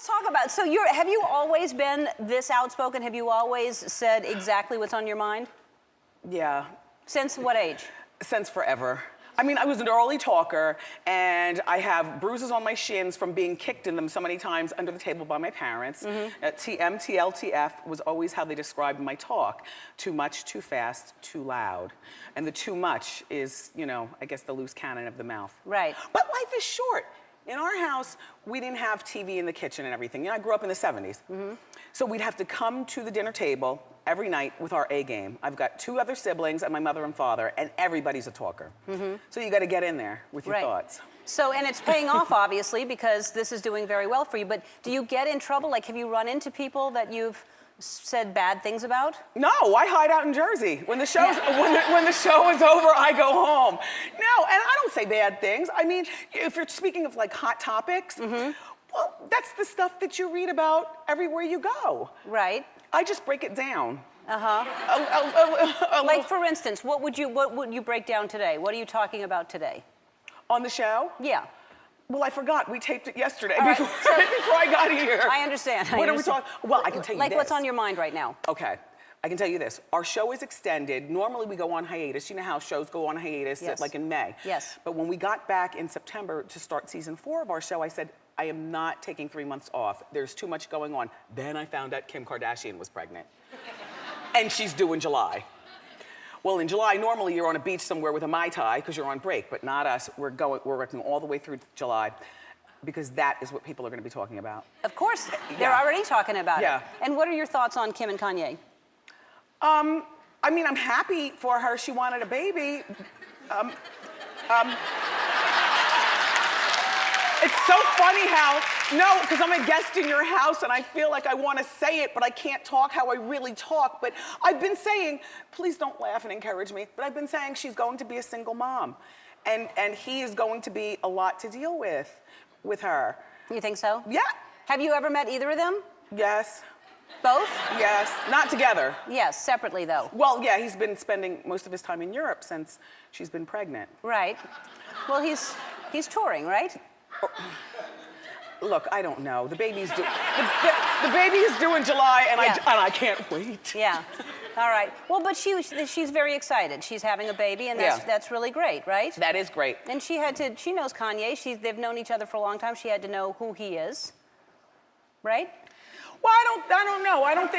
let's talk about, so have you always been this outspoken? Have you always said exactly what's on your mind? Yeah. Since what age? Since forever. I mean, I was an early talker, and I have bruises on my shins from being kicked in them so many times under the table by my parents. TM, TLTF was always how they described my talk. Too much, too fast, too loud. And the too much is, you know, I guess the loose cannon of the mouth. Right. But life is short. In our house, we didn't have TV in the kitchen and everything. You know, I grew up in the 70s. So we'd have to come to the dinner table every night with our A game. I've got 2 other siblings and my mother and father, and everybody's a talker. So you gotta get in there with your thoughts. So, and it's paying off, obviously, because this is doing very well for you, but do you get in trouble? Like, have you run into people that you've said bad things about? No, I hide out in Jersey. When the show's when the show is over, I go home. No, and I don't say bad things. I mean, if you're speaking of like hot topics, well, that's the stuff that you read about everywhere you go. Right. I just break it down. Like, for instance, what would you break down today? What are you talking about today? On the show? Yeah. Well, I forgot. We taped it yesterday Right, before I got here. I understand. What are we talking? Well, I can tell you like, this. what's on your mind right now? Okay. I can tell you this. Our show is extended. Normally we go on hiatus. You know how shows go on hiatus like in May. Yes. But when we got back in September to start season 4 of our show, I said, I am not taking 3 months off. There's too much going on. Then I found out Kim Kardashian was pregnant. And she's due in July. Well, in July, normally you're on a beach somewhere with a Mai Tai because you're on break, but not us. We're working all the way through July because that is what people are going to be talking about. Of course, they're already talking about it. And what are your thoughts on Kim and Kanye? I mean, I'm happy for her. She wanted a baby. It's so funny how, no, because I'm a guest in your house and I feel like I want to say it, but I can't talk how I really talk. But I've been saying, please don't laugh and encourage me, but I've been saying she's going to be a single mom. And he is going to be a lot to deal with her. You think so? Yeah. Have you ever met either of them? Yes. Both? Yes. Not together. Yes, separately though. Well, yeah, he's been spending most of his time in Europe since she's been pregnant. Right. Well, he's touring, right? Look, I don't know. The baby's due. The baby is due in July, and I can't wait. Yeah. All right. Well, but she's very excited. She's having a baby, and that's really great, right? That is great. And she knows Kanye. They've known each other for a long time. She had to know who he is, right? Well, I don't know. I don't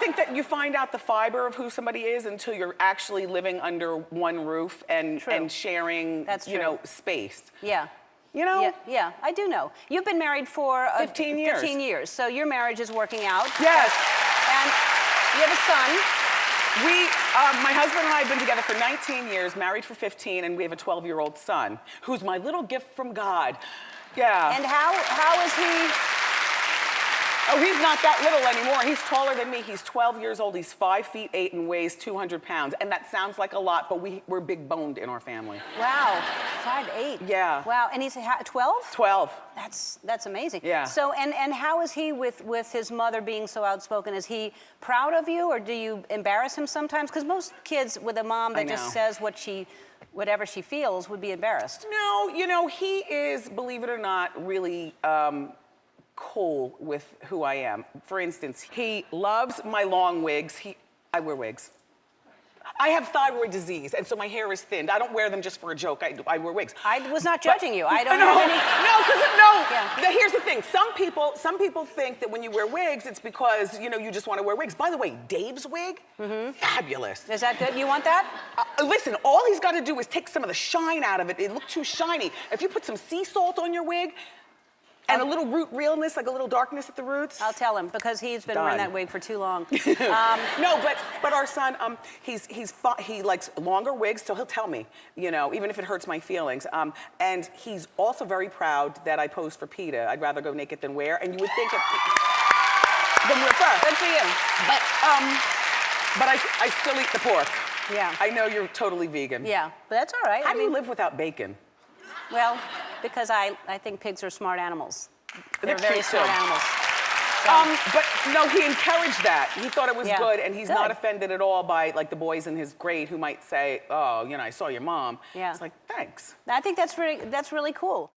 think that you find out the fiber of who somebody is until you're actually living under one roof and sharing, you know, space. Yeah. You know? Yeah, I do know. You've been married for 15 years. 15 years. So your marriage is working out. Yes. And you have a son. My husband and I have been together for 19 years, married for 15, and we have a 12-year-old son, who's my little gift from God. Yeah. And how is he? Oh, he's not that little anymore. He's taller than me. He's 12 years old. He's 5'8" and weighs 200 pounds. And that sounds like a lot, but we're big boned in our family. Wow, 5'8". Yeah. Wow, and he's 12? 12. That's amazing. Yeah. So, and how is he with his mother being so outspoken? Is he proud of you, or do you embarrass him sometimes? Because most kids with a mom that just says whatever she feels would be embarrassed. No, you know, he is, believe it or not, really cool with who I am. For instance, he loves my long wigs. I wear wigs. I have thyroid disease, and so my hair is thinned. I don't wear them just for a joke. I wear wigs. I was not judging you. I don't have any. No. Here's the thing. Some people think that when you wear wigs, it's because you just want to wear wigs. By the way, Dave's wig, fabulous. Is that good? You want that? Listen, all he's got to do is take some of the shine out of it. It looked too shiny. If you put some sea salt on your wig. And a little root realness, like a little darkness at the roots. I'll tell him, because he's been wearing that wig for too long. No, but our son, he likes longer wigs, so he'll tell me, even if it hurts my feelings. And he's also very proud that I posed for PETA. I'd rather go naked than wear, and you would think than wear fur. Good for you. But I still eat the pork. Yeah. I know you're totally vegan. Yeah, but that's all right. How do you live without bacon? Well, because I think pigs are smart animals. They're very cute smart too. animals. But no, he encouraged that. He thought it was good, and he's not Good. offended at all by like the boys in his grade who might say, "Oh, I saw your mom." Yeah. It's like, thanks. I think that's really cool.